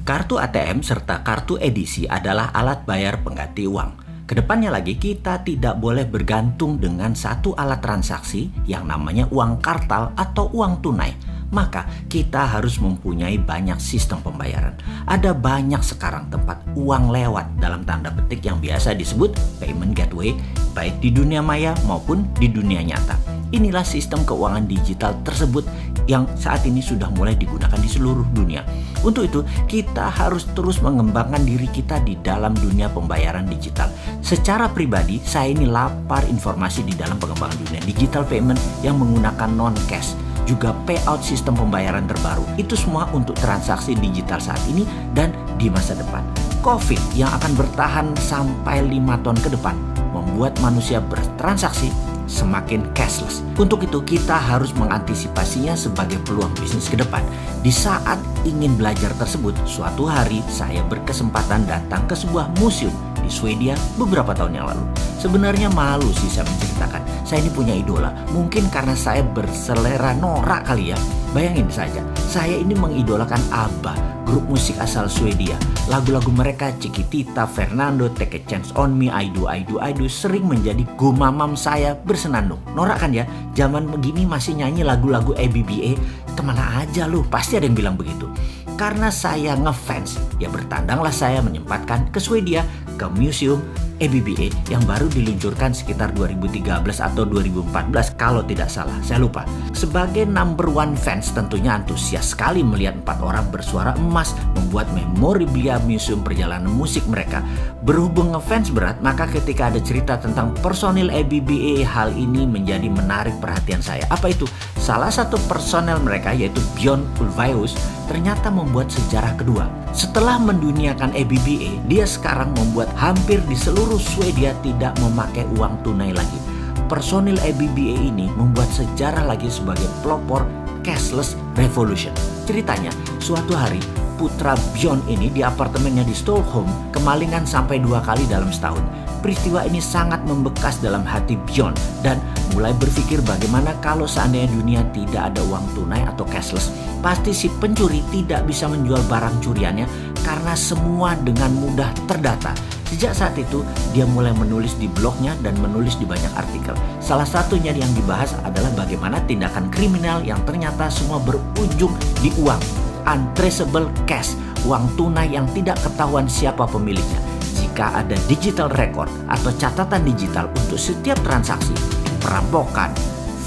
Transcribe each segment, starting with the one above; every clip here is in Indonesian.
Kartu ATM serta kartu edisi adalah alat bayar pengganti uang. Kedepannya lagi kita tidak boleh bergantung dengan satu alat transaksi yang namanya uang kartal atau uang tunai. Maka kita harus mempunyai banyak sistem pembayaran. Ada banyak sekarang tempat uang lewat dalam tanda petik yang biasa disebut payment gateway, baik di dunia maya maupun di dunia nyata. Inilah sistem keuangan digital tersebut yang saat ini sudah mulai digunakan di seluruh dunia. Untuk itu, kita harus terus mengembangkan diri kita di dalam dunia pembayaran digital. Secara pribadi, saya ini lapar informasi di dalam pengembangan dunia digital payment yang menggunakan non-cash, juga payout sistem pembayaran terbaru. Itu semua untuk transaksi digital saat ini dan di masa depan. COVID yang akan bertahan sampai 5 tahun ke depan membuat manusia bertransaksi semakin cashless. Untuk itu kita harus mengantisipasinya sebagai peluang bisnis ke depan. Di saat ingin belajar tersebut, suatu hari saya berkesempatan datang ke sebuah museum di Swedia beberapa tahun yang lalu. Sebenarnya malu sih saya menceritakan. Saya ini punya idola. Mungkin karena saya berselera norak kali ya. Bayangin saja, saya ini mengidolakan ABBA, grup musik asal Swedia. Lagu-lagu mereka Chiquitita, Fernando, Take a Chance on Me, I Do, sering menjadi gumamam saya bersenandung. Norak kan ya, zaman begini masih nyanyi lagu-lagu ABBA. Kemana aja lu, pasti ada yang bilang begitu. Karena saya ngefans, ya bertandanglah saya menyempatkan ke Swedia, ke museum ABBA yang baru diluncurkan sekitar 2013 atau 2014 kalau tidak salah, saya lupa. Sebagai number one fans tentunya antusias sekali melihat 4 orang bersuara emas membuat memorabilia museum perjalanan musik mereka. Berhubung ngefans berat, maka ketika ada cerita tentang personil ABBA, hal ini menjadi menarik perhatian saya. Apa itu? Salah satu personel mereka yaitu Björn Ulvaeus ternyata membuat sejarah kedua. Setelah menduniakan ABBA, dia sekarang membuat hampir di seluruh Swedia tidak memakai uang tunai lagi. Personil ABBA ini membuat sejarah lagi sebagai pelopor cashless revolution. Ceritanya, suatu hari putra Björn ini di apartemennya di Stockholm kemalingan sampai 2 kali dalam setahun. Peristiwa ini sangat membekas dalam hati Björn dan mulai berpikir bagaimana kalau seandainya dunia tidak ada uang tunai atau cashless. Pasti si pencuri tidak bisa menjual barang curiannya karena semua dengan mudah terdata. Sejak saat itu, dia mulai menulis di blognya dan menulis di banyak artikel. Salah satunya yang dibahas adalah bagaimana tindakan kriminal yang ternyata semua berujung di uang. Untraceable cash, uang tunai yang tidak ketahuan siapa pemiliknya. Jika ada digital record atau catatan digital untuk setiap transaksi, perampokan,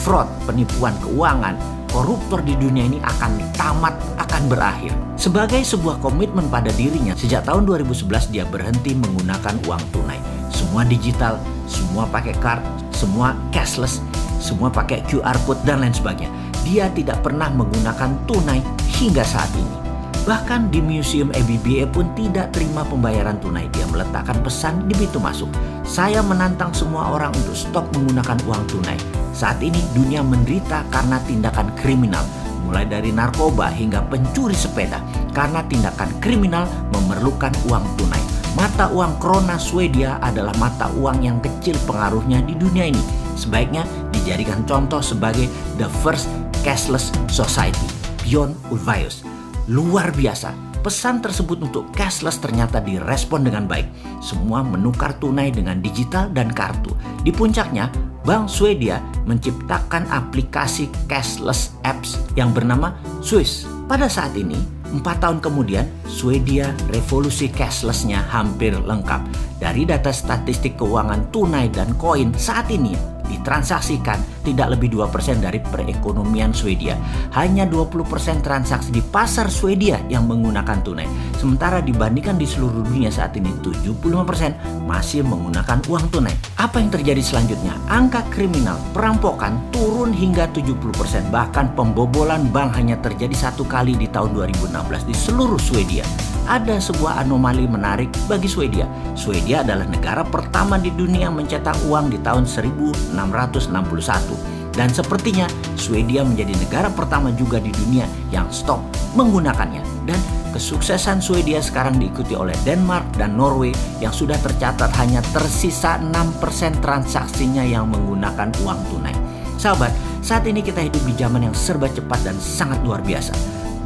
fraud, penipuan keuangan, koruptor di dunia ini akan tamat, akan berakhir. Sebagai sebuah komitmen pada dirinya, sejak tahun 2011 dia berhenti menggunakan uang tunai. Semua digital, semua pakai card, semua cashless, semua pakai QR code dan lain sebagainya. Dia tidak pernah menggunakan tunai hingga saat ini. Bahkan di museum ABBA pun tidak terima pembayaran tunai. Dia meletakkan pesan di pintu masuk. Saya menantang semua orang untuk stop menggunakan uang tunai. Saat ini dunia menderita karena tindakan kriminal. Mulai dari narkoba hingga pencuri sepeda. Karena tindakan kriminal memerlukan uang tunai. Mata uang krona Swedia adalah mata uang yang kecil pengaruhnya di dunia ini. Sebaiknya dijadikan contoh sebagai the first cashless society. Björn Ulvaeus. Luar biasa, pesan tersebut untuk cashless ternyata direspon dengan baik. Semua menukar tunai dengan digital dan kartu. Di puncaknya, Bank Swedia menciptakan aplikasi cashless apps yang bernama Swish. Pada saat ini, 4 tahun kemudian, Swedia revolusi cashless-nya hampir lengkap. Dari data statistik keuangan tunai dan koin saat ini, ditransaksikan tidak lebih 2% dari perekonomian Swedia. Hanya 20% transaksi di pasar Swedia yang menggunakan tunai. Sementara dibandingkan di seluruh dunia saat ini 75% masih menggunakan uang tunai. Apa yang terjadi selanjutnya? Angka kriminal, perampokan turun hingga 70%. Bahkan pembobolan bank hanya terjadi 1 kali di tahun 2016 di seluruh Swedia. Ada sebuah anomali menarik bagi Swedia. Swedia adalah negara pertama di dunia yang mencetak uang di tahun 1661. Dan sepertinya Swedia menjadi negara pertama juga di dunia yang stop menggunakannya. Dan kesuksesan Swedia sekarang diikuti oleh Denmark dan Norway yang sudah tercatat hanya tersisa 6% transaksinya yang menggunakan uang tunai. Sahabat, saat ini kita hidup di zaman yang serba cepat dan sangat luar biasa.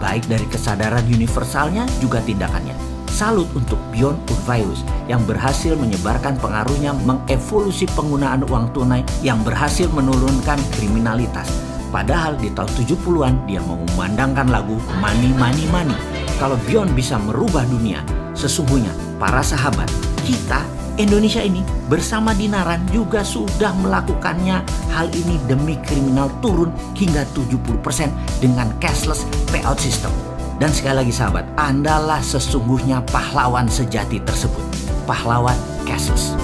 baik dari kesadaran universalnya juga tindakannya. Salut untuk Bjorn Ulvaeus yang berhasil menyebarkan pengaruhnya mengevolusi penggunaan uang tunai yang berhasil menurunkan kriminalitas. Padahal di tahun 70-an dia mengumandangkan lagu Money Money Money. Kalau Bjorn bisa merubah dunia, sesungguhnya para sahabat, kita Indonesia ini bersama Dinaran juga sudah melakukannya. Hal ini demi kriminal turun hingga 70% dengan cashless payout system. Dan sekali lagi sahabat, Andalah sesungguhnya pahlawan sejati tersebut. Pahlawan cashless.